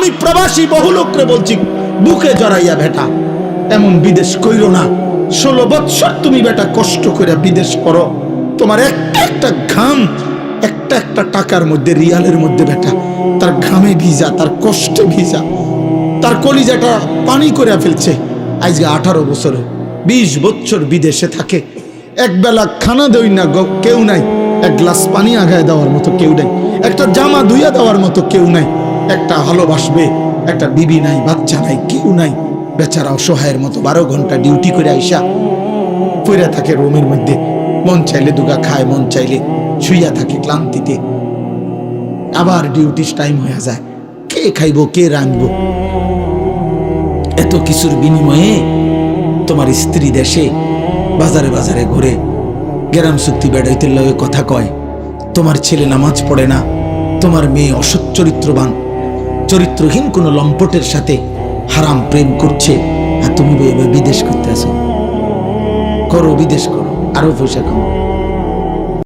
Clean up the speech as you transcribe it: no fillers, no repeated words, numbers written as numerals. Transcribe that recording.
আমি প্রবাসী বহু লোকরে বলছি, বুকে জড়াইয়া বেটা এমন বিদেশ কইরো না। 16 বৎসর তুমি বেটা কষ্ট করে বিদেশ করো, তোমার একটা একটা ঘাম, একটা একটা টাকার মধ্যে, রিয়ালের মধ্যে বেটা তার ঘামে ভিজা, তার কষ্টে ভিজা, তার কলিজাটা পানি করে ফেলছে। আজকে 18 বছরে 20 বছর বিদেশে থাকে, একবেলা খানা দেই না কেউ নাই, এক গ্লাস পানি আগায় দেওয়ার মতো কেউ নাই, একটা জামা ধুইয়া দেওয়ার মতো কেউ নাই, একটা ভালোবাসবে একটা বিবি নাই, বাচ্চা নাই, কেউ নাই। বেচারা অসহায়ের মতো 12 ঘন্টা ডিউটি করে আইসা পইরা থাকে রুমের মধ্যে, মন চাইলে দুগা খায়, মন চাইলে শুইয়া থাকে ক্লান্তিতে। আবার ডিউটি টাইম হয়ে যায়, কে খাইবো কে রাঁধবো? এত কিছুর বিনিময়ে তোমার স্ত্রী দেশে বাজারে বাজারে ঘুরে গ্রাম চুক্তি বেড়াইতে লয়ে কথা কয়, তোমার ছেলে নামাজ পড়ে না, তোমার মেয়ে অসৎ চরিত্রবান, চরিত্রহীন কোনো লম্পটের সাথে হারাম প্রেম করছে, আর তুমি বিদেশ করতে আসো। করো, বিদেশ করো, আরো পয়সা কামাও।